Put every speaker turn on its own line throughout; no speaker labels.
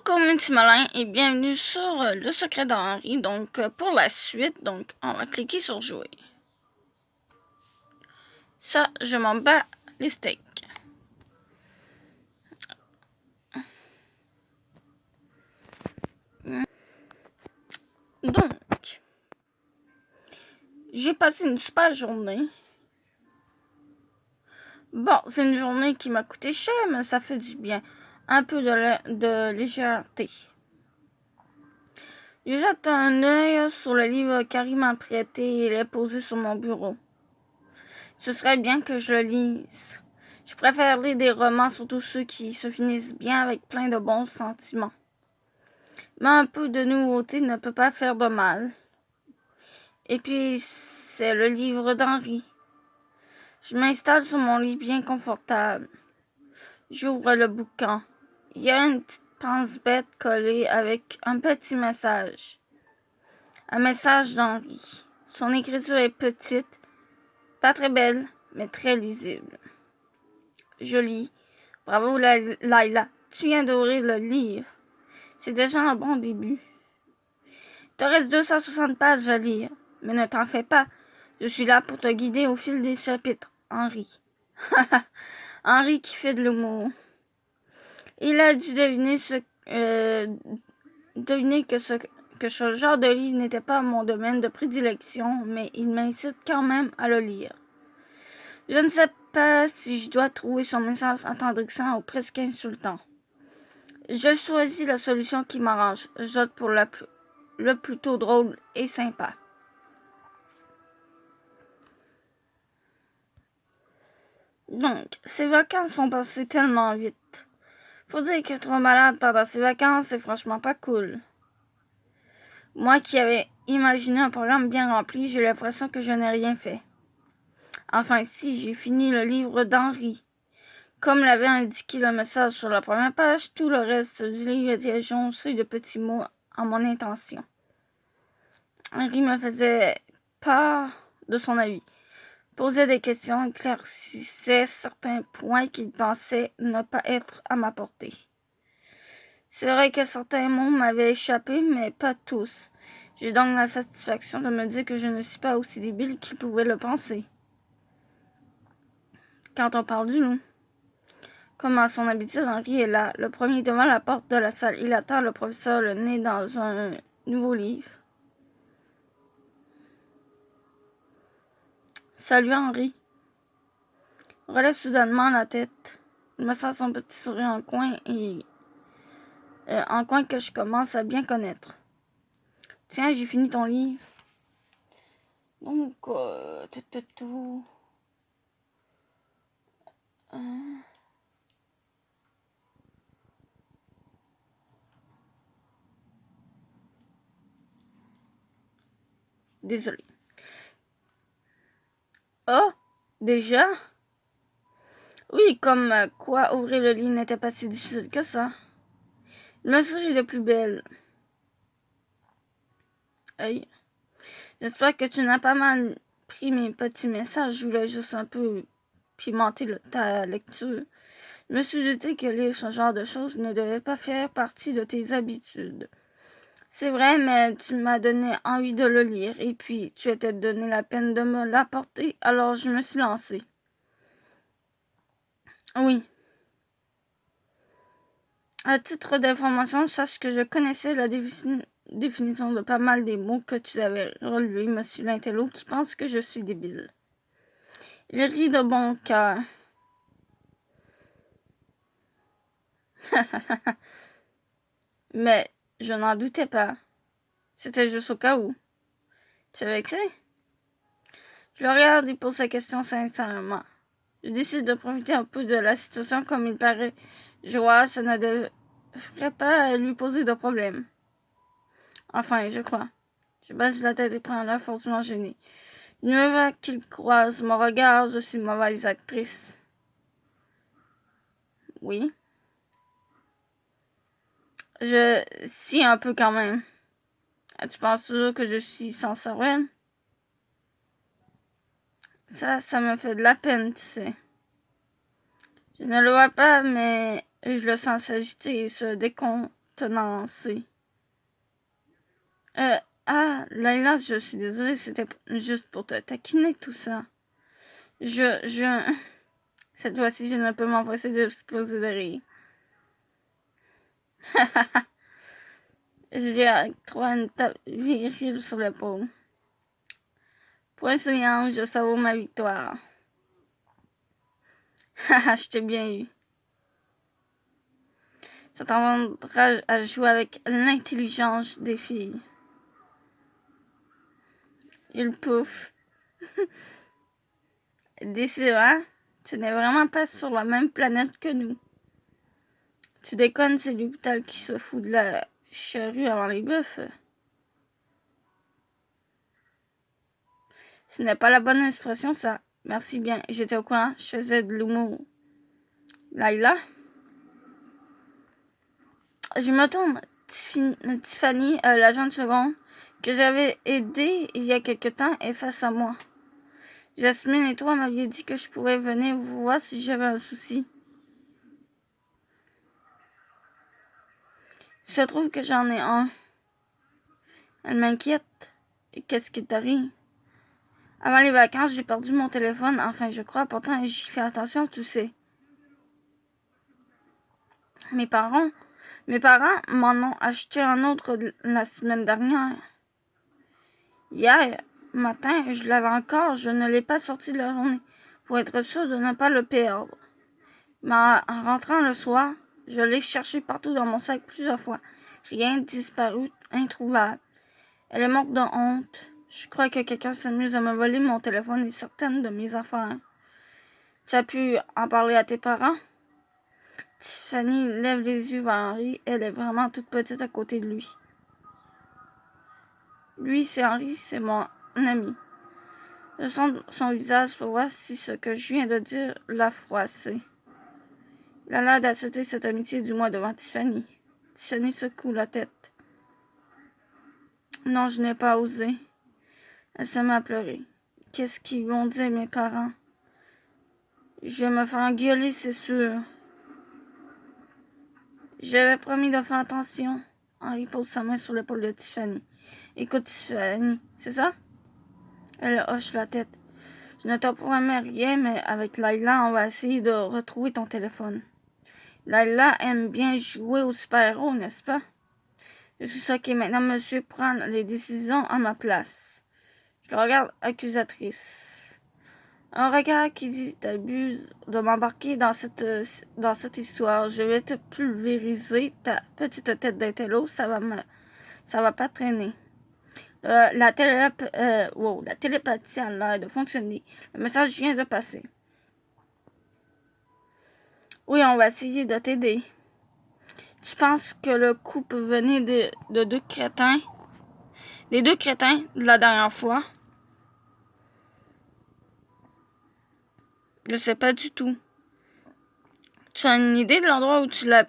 Coucou mes petits malins et bienvenue sur le secret d'Henri. Donc pour la suite, on va cliquer sur jouer. Ça, je m'en bats les steaks. Donc, j'ai passé une super journée. Bon, c'est une journée qui m'a coûté cher, mais ça fait du bien. Un peu de légèreté. Je jette un œil sur le livre qu'Harry m'a prêté et il est posé sur mon bureau. Ce serait bien que je le lise. Je préfère lire des romans, surtout ceux qui se finissent bien avec plein de bons sentiments. Mais un peu de nouveauté ne peut pas faire de mal. Et puis, c'est le livre d'Henri. Je m'installe sur mon lit bien confortable. J'ouvre le bouquin. Il y a une petite pense-bête collée avec un petit message. Un message d'Henri. Son écriture est petite, pas très belle, mais très lisible. Je lis. Bravo Laila, tu viens d'ouvrir le livre. C'est déjà un bon début. Il te reste 260 pages à lire, mais ne t'en fais pas. Je suis là pour te guider au fil des chapitres. Henri. Henri qui fait de l'humour. Il a dû deviner que ce genre de livre n'était pas mon domaine de prédilection, mais il m'incite quand même à le lire. Je ne sais pas si je dois trouver son message attendrissant ou presque insultant. Je choisis la solution qui m'arrange. J'opte pour le plutôt drôle et sympa. Donc, ces vacances sont passées tellement vite. Faut dire que être malade pendant ces vacances, c'est franchement pas cool. Moi qui avais imaginé un programme bien rempli, j'ai l'impression que je n'ai rien fait. Enfin si, j'ai fini le livre d'Henri. Comme l'avait indiqué le message sur la première page, tout le reste du livre était joncé de petits mots en mon intention. Henri me faisait part de son avis, posait des questions, éclaircissait certains points qu'il pensait ne pas être à ma portée. C'est vrai que certains mots m'avaient échappé, mais pas tous. J'ai donc la satisfaction de me dire que je ne suis pas aussi débile qu'il pouvait le penser. Quand on parle du loup. Comme à son habitude, Henri est là, le premier devant la porte de la salle. Il attend le professeur le nez dans un nouveau livre. Salut Henri. Relève soudainement la tête. Il me sort son petit sourire en coin que je commence à bien connaître. Tiens, j'ai fini ton livre. Donc, Désolé. Oh, déjà? Oui, comme quoi ouvrir le livre n'était pas si difficile que ça. Le souris le plus belle. Hey. J'espère que tu n'as pas mal pris mes petits messages. Je voulais juste un peu pimenter ta lecture. Je me suis douté que lire ce genre de choses ne devait pas faire partie de tes habitudes. C'est vrai, mais tu m'as donné envie de le lire, et puis tu étais donné la peine de me l'apporter, alors je me suis lancée. Oui. À titre d'information, sache que je connaissais la définition de pas mal des mots que tu avais relevés, monsieur l'intello, qui pense que je suis débile. Il rit de bon cœur. Mais je n'en doutais pas. C'était juste au cas où. Tu es vexé? Je le regarde et pose sa question sincèrement. Je décide de profiter un peu de la situation comme il paraît. Je vois, ça ne devrait pas lui poser de problème. Enfin, je crois. Je baisse la tête et prends l'air forcément gêné. Il me va qu'il croise mon regard, je suis mauvaise actrice. Oui. Je si un peu quand même. Tu penses toujours que je suis sans cervelle? Ça me fait de la peine, tu sais. Je ne le vois pas, mais je le sens s'agiter et se tenancé. Layla, je suis désolée, c'était juste pour te taquiner tout ça. Cette fois-ci, je ne peux m'empêcher de exploser de rire. Je lui trouvé une tape virile sur l'épaule. Point souriant, je savoure ma victoire. Haha, je t'ai bien eu. Ça t'apprendra à jouer avec l'intelligence des filles. Il pouffe. Décidément, tu n'es vraiment pas sur la même planète que nous. Tu déconnes, c'est l'hôpital qui se fout de la charrue avant les bœufs. Ce n'est pas la bonne expression, ça. Merci bien. J'étais au courant, je faisais de l'humour. Layla? Je me tourne. Tiffany, l'agent de seconde, que j'avais aidé il y a quelque temps, est face à moi. Jasmine et toi m'aviez dit que je pourrais venir vous voir si j'avais un souci. Il se trouve que j'en ai un. Elle m'inquiète. Et qu'est-ce qui t'arrive? Avant les vacances, j'ai perdu mon téléphone. Enfin, je crois. Pourtant, j'y fais attention, tu sais. Mes parents m'en ont acheté un autre la semaine dernière. Hier matin, je l'avais encore. Je ne l'ai pas sorti de la journée pour être sûr de ne pas le perdre. Mais en rentrant le soir, je l'ai cherché partout dans mon sac plusieurs fois. Rien, disparu, introuvable. Elle est morte de honte. Je crois que quelqu'un s'amuse à me voler mon téléphone et certaines de mes affaires. Tu as pu en parler à tes parents? Tiffany lève les yeux vers Henri. Elle est vraiment toute petite à côté de lui. Lui, c'est Henri, c'est mon ami. Je sonde son visage pour voir si ce que je viens de dire l'a froissé. Il a l'air d'accepter cette amitié du moins devant Tiffany. Tiffany secoue la tête. Non, je n'ai pas osé. Elle se met à pleurer. Qu'est-ce qu'ils vont dire, mes parents? Je vais me faire engueuler, c'est sûr. J'avais promis de faire attention. Henri pose sa main sur l'épaule de Tiffany. Écoute, Tiffany, c'est ça? Elle hoche la tête. Je ne te promets rien, mais avec Layla, on va essayer de retrouver ton téléphone. Layla aime bien jouer au super-héros, n'est-ce pas? Je suis choquée. Maintenant, monsieur prend les décisions à ma place. Je le regarde accusatrice. Un regard qui dit t'abuses de m'embarquer dans cette histoire. Je vais te pulvériser ta petite tête d'intello. Ça va pas traîner. La télépathie a l'air de fonctionner. Le message vient de passer. Oui, on va essayer de t'aider. Tu penses que le coup peut venir de deux crétins? Des deux crétins de la dernière fois? Je sais pas du tout. Tu as une idée de l'endroit où tu l'as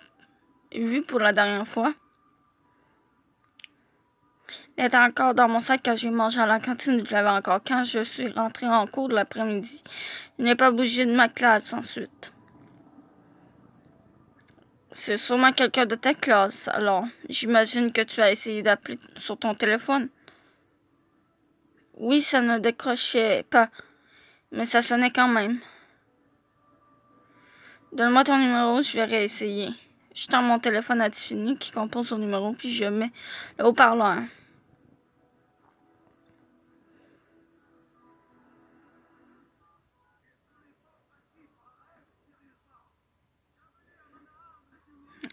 vu pour la dernière fois? Il était encore dans mon sac quand j'ai mangé à la cantine. Je l'avais encore quand je suis rentrée en cours de l'après-midi. Je n'ai pas bougé de ma classe ensuite. C'est sûrement quelqu'un de ta classe, alors j'imagine que tu as essayé d'appeler sur ton téléphone. Oui, ça ne décrochait pas, mais ça sonnait quand même. Donne-moi ton numéro, je vais réessayer. Je tends mon téléphone à Tiffany qui compose son numéro, puis je mets le haut-parleur.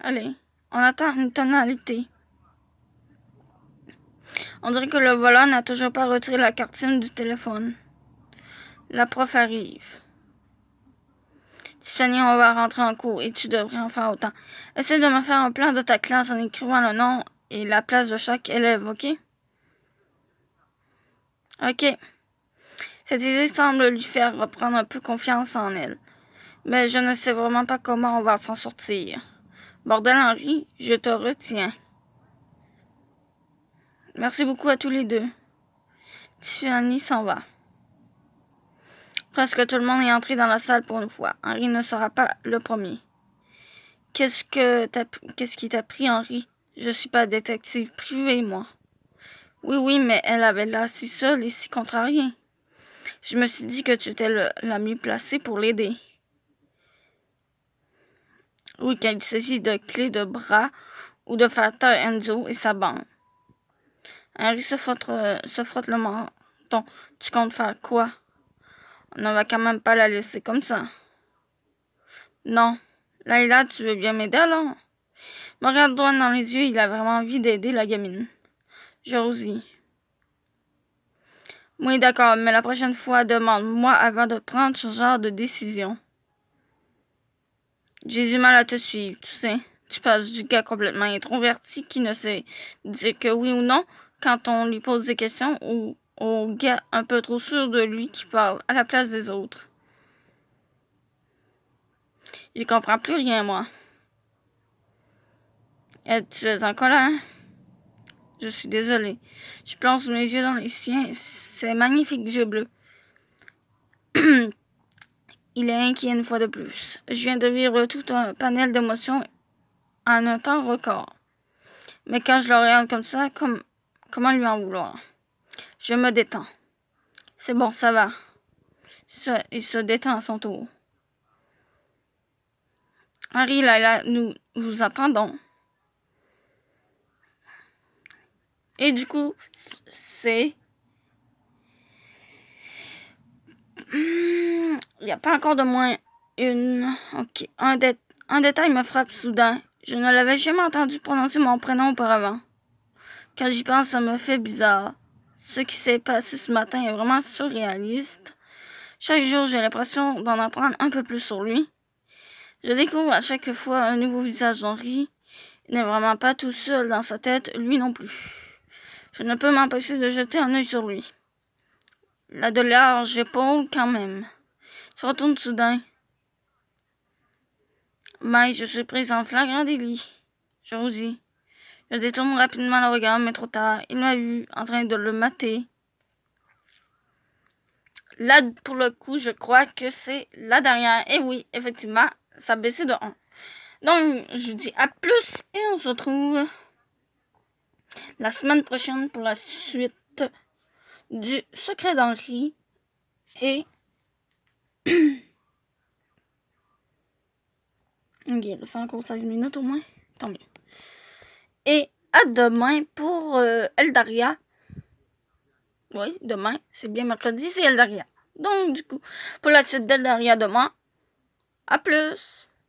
Allez, on attend une tonalité. On dirait que le voleur n'a toujours pas retiré la carte SIM du téléphone. La prof arrive. Tiffany, on va rentrer en cours et tu devrais en faire autant. Essaie de me faire un plan de ta classe en écrivant le nom et la place de chaque élève, ok? Ok. Cette idée semble lui faire reprendre un peu confiance en elle. Mais je ne sais vraiment pas comment on va s'en sortir. Bordel Henri, je te retiens. Merci beaucoup à tous les deux. Tiffany s'en va. Presque tout le monde est entré dans la salle pour une fois. Henri ne sera pas le premier. Qu'est-ce qui t'a pris, Henri? Je suis pas détective privé, moi. Oui, mais elle avait l'air si seule et si contrariée. Je me suis dit que tu étais la mieux placée pour l'aider. Oui, quand il s'agit de clés de bras ou de faire taire Enzo et sa bande. Harry se frotte le menton. Tu comptes faire quoi? On ne va quand même pas la laisser comme ça. Non. Layla, tu veux bien m'aider alors? Me regarde droit dans les yeux, il a vraiment envie d'aider la gamine. Josie. Oui, d'accord, mais la prochaine fois, demande-moi avant de prendre ce genre de décision. J'ai du mal à te suivre, tu sais. Tu passes du gars complètement introverti qui ne sait dire que oui ou non quand on lui pose des questions ou au gars un peu trop sûr de lui qui parle à la place des autres. Je comprends plus rien, moi. Tu es en colère? Je suis désolée. Je plonge mes yeux dans les siens. Ces magnifiques yeux bleus. Il est inquiet une fois de plus. Je viens de vivre tout un panel d'émotions en un temps record. Mais quand je le regarde comme ça, comment lui en vouloir? Je me détends. C'est bon, ça va. Il se détend à son tour. Harry, Layla, nous vous attendons. Et du coup, c'est... Il n'y a pas encore de moins une... Ok, un détail me frappe soudain. Je ne l'avais jamais entendu prononcer mon prénom auparavant. Quand j'y pense, ça me fait bizarre. Ce qui s'est passé ce matin est vraiment surréaliste. Chaque jour, j'ai l'impression d'en apprendre un peu plus sur lui. Je découvre à chaque fois un nouveau visage d'Henri. Il n'est vraiment pas tout seul dans sa tête, lui non plus. Je ne peux m'empêcher de jeter un œil sur lui. Il a de larges épaules quand même. Il se retourne soudain. Mais je suis prise en flagrant délit. Josie. Je détourne rapidement le regard, mais trop tard. Il m'a vu en train de le mater. Là, pour le coup, je crois que c'est la dernière. Et oui, effectivement, ça a baissé de 1. Donc, je vous dis à plus et on se retrouve la semaine prochaine pour la suite du Secret d'Henri. Et... ok, il reste encore 16 minutes au moins. Tant mieux. Et à demain pour Eldaria. Oui, demain, c'est bien mercredi, c'est Eldaria. Donc, du coup, pour la suite d'Eldaria demain, à plus!